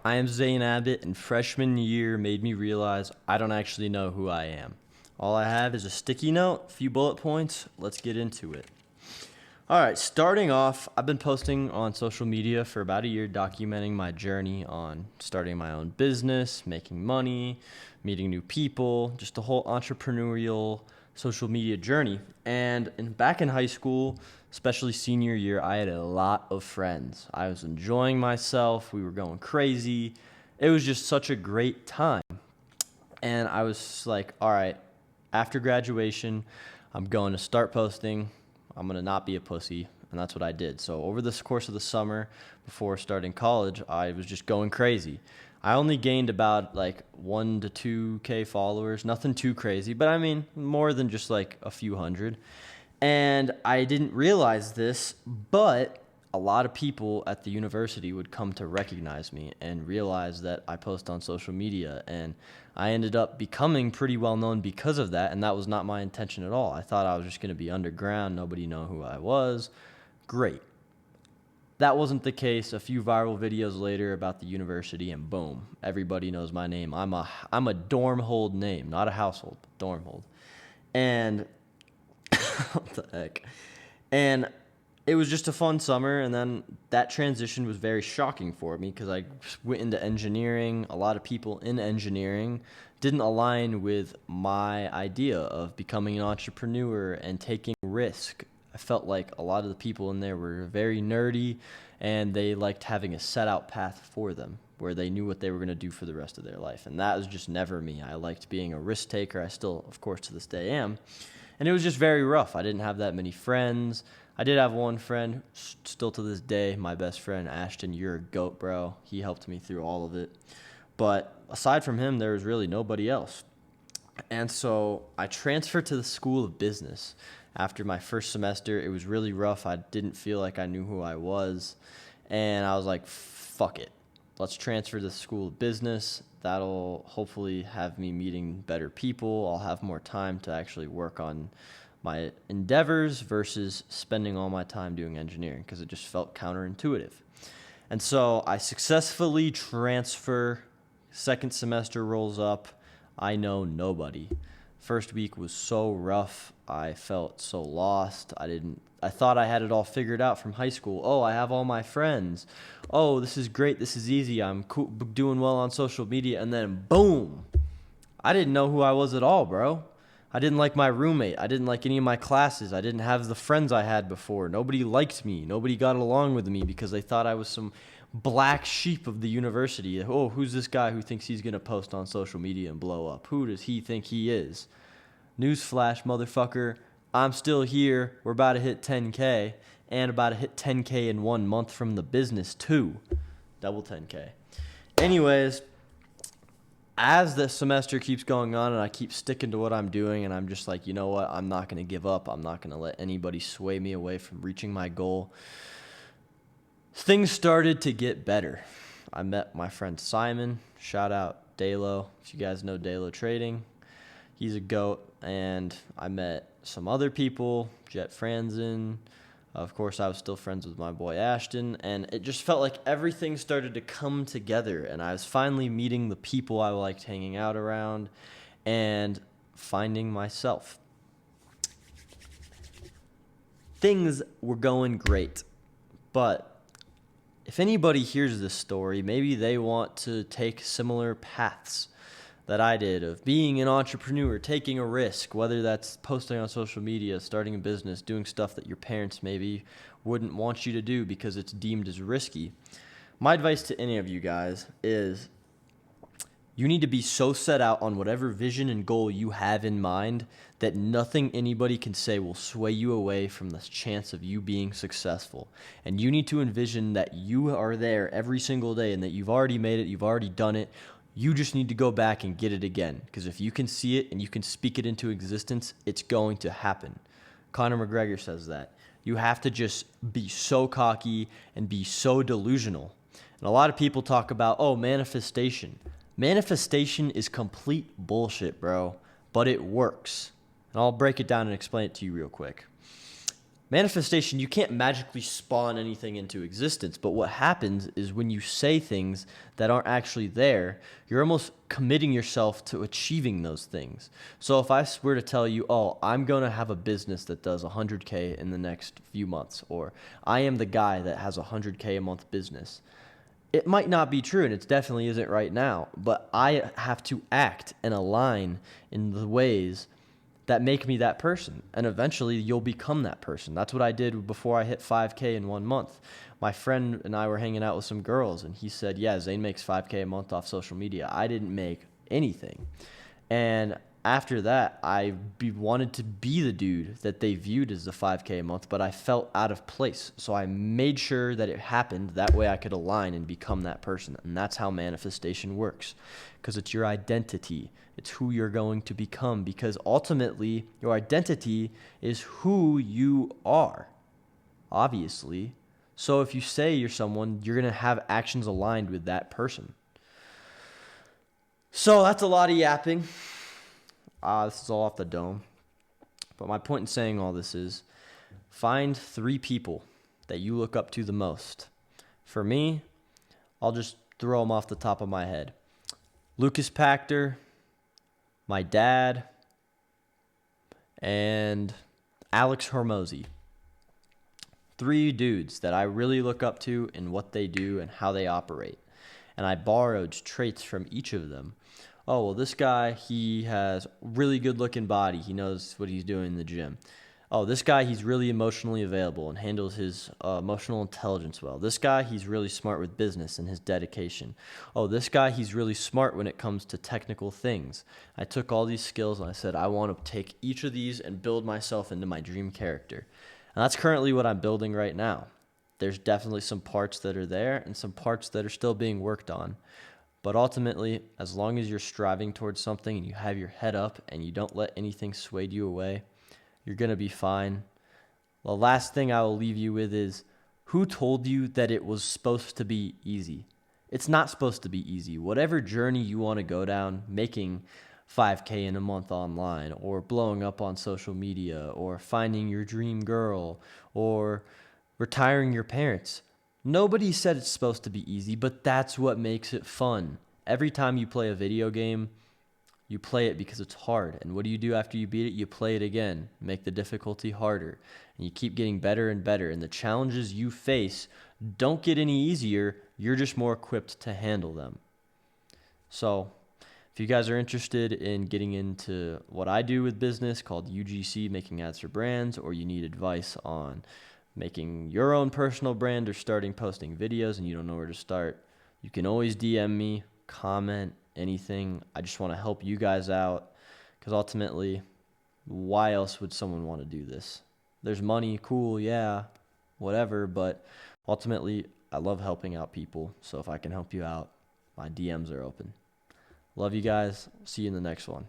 I am Zane Abbott, and freshman year made me realize I don't actually know who I am. All I have is a sticky note, a few bullet points. Let's get into it. All right, starting off, I've been posting on social media for about a year documenting my journey on starting my own business, making money, meeting new people, just the whole entrepreneurial social media journey. And back in high school, especially senior year, I had a lot of friends. I was enjoying myself. We were going crazy. It was just such a great time. And I was like, all right, after graduation, I'm going to start posting. I'm going to not be a pussy. And that's what I did. So over this course of the summer, before starting college, I was just going crazy. I only gained about like 1 to 2K followers, nothing too crazy, but I mean, more than just like a few hundred. And I didn't realize this, but a lot of people at the university would come to recognize me and realize that I post on social media. And I ended up becoming pretty well known because of that. And that was not my intention at all. I thought I was just going to be underground. Nobody know who I was. Great. That wasn't the case. A few viral videos later about the university, and boom, everybody knows my name. I'm a dorm hold name, not a household, but dorm hold. And what the heck? And it was just a fun summer, and then that transition was very shocking for me because I went into engineering. A lot of people in engineering didn't align with my idea of becoming an entrepreneur and taking risk. I felt like a lot of the people in there were very nerdy, and they liked having a set out path for them where they knew what they were going to do for the rest of their life. And that was just never me. I liked being a risk taker. I still, of course, to this day am. And it was just very rough. I didn't have that many friends. I did have one friend, still to this day, my best friend, Ashton. You're a goat, bro. He helped me through all of it. But aside from him, there was really nobody else. And so I transferred to the School of Business. After my first semester, it was really rough. I didn't feel like I knew who I was. And I was like, fuck it. Let's transfer to the School of Business. That'll hopefully have me meeting better people. I'll have more time to actually work on my endeavors versus spending all my time doing engineering because it just felt counterintuitive. And so I successfully transfer. Second semester rolls up. I know nobody. First week was so rough. I felt so lost. I thought I had it all figured out from high school. Oh, I have all my friends. Oh, this is great. This is easy. I'm cool, doing well on social media. And then boom, I didn't know who I was at all, bro. I didn't like my roommate. I didn't like any of my classes. I didn't have the friends I had before. Nobody liked me. Nobody got along with me because they thought I was some black sheep of the university. Oh, who's this guy who thinks he's going to post on social media and blow up? Who does he think he is? Newsflash, motherfucker. I'm still here. We're about to hit 10K and about to hit 10K in 1 month from the business too. Double 10K. Anyways, as the semester keeps going on and I keep sticking to what I'm doing and I'm just like, you know what? I'm not going to give up. I'm not going to let anybody sway me away from reaching my goal. Things started to get better. I met my friend Simon. Shout out Dalo. If you guys know Dalo Trading, he's a goat. And I met some other people, Jet Franzen. Of course, I was still friends with my boy Ashton. And it just felt like everything started to come together. And I was finally meeting the people I liked hanging out around and finding myself. Things were going great. But if anybody hears this story, maybe they want to take similar paths that I did of being an entrepreneur, taking a risk, whether that's posting on social media, starting a business, doing stuff that your parents maybe wouldn't want you to do because it's deemed as risky. My advice to any of you guys is you need to be so set out on whatever vision and goal you have in mind that nothing anybody can say will sway you away from the chance of you being successful. And you need to envision that you are there every single day and that you've already made it, you've already done it. You just need to go back and get it again. Because if you can see it and you can speak it into existence, it's going to happen. Conor McGregor says that. You have to just be so cocky and be so delusional. And a lot of people talk about, oh, manifestation. Manifestation is complete bullshit, bro. But it works. And I'll break it down and explain it to you real quick. Manifestation, you can't magically spawn anything into existence, but what happens is when you say things that aren't actually there, you're almost committing yourself to achieving those things. So if I were to tell you, oh, I'm going to have a business that does 100K in the next few months, or I am the guy that has a 100K a month business, it might not be true, and it definitely isn't right now, but I have to act and align in the ways that make me that person. And eventually you'll become that person. That's what I did before I hit 5K in 1 month. My friend and I were hanging out with some girls, and he said, yeah, Zane makes 5K a month off social media. I didn't make anything. And after that, I wanted to be the dude that they viewed as the 5K a month, but I felt out of place. So I made sure that it happened. That way I could align and become that person. And that's how manifestation works, because it's your identity. It's who you're going to become, because ultimately your identity is who you are, obviously. So if you say you're someone, you're going to have actions aligned with that person. So that's a lot of yapping. This is all off the dome. But my point in saying all this is find 3 people that you look up to the most. For me, I'll just throw them off the top of my head. Lucas Pachter, my dad, and Alex Hormozy. 3 dudes that I really look up to in what they do and how they operate. And I borrowed traits from each of them. Oh, well, this guy, he has really good looking body. He knows what he's doing in the gym. Oh, this guy, he's really emotionally available and handles his emotional intelligence well. This guy, he's really smart with business and his dedication. Oh, this guy, he's really smart when it comes to technical things. I took all these skills and I said, I want to take each of these and build myself into my dream character. And that's currently what I'm building right now. There's definitely some parts that are there and some parts that are still being worked on. But ultimately, as long as you're striving towards something and you have your head up and you don't let anything sway you away, you're going to be fine. The last thing I will leave you with is, who told you that it was supposed to be easy? It's not supposed to be easy. Whatever journey you want to go down, making 5K in a month online, or blowing up on social media, or finding your dream girl, or retiring your parents. Nobody said it's supposed to be easy, but that's what makes it fun. Every time you play a video game, you play it because it's hard. And what do you do after you beat it? You play it again, make the difficulty harder. And you keep getting better and better. And the challenges you face don't get any easier. You're just more equipped to handle them. So if you guys are interested in getting into what I do with business called UGC, Making Ads for Brands, or you need advice on making your own personal brand or starting posting videos and you don't know where to start, you can always DM me, comment, anything. I just want to help you guys out, because ultimately, why else would someone want to do this? There's money, cool, yeah, whatever, but ultimately, I love helping out people. So if I can help you out, my DMs are open. Love you guys. See you in the next one.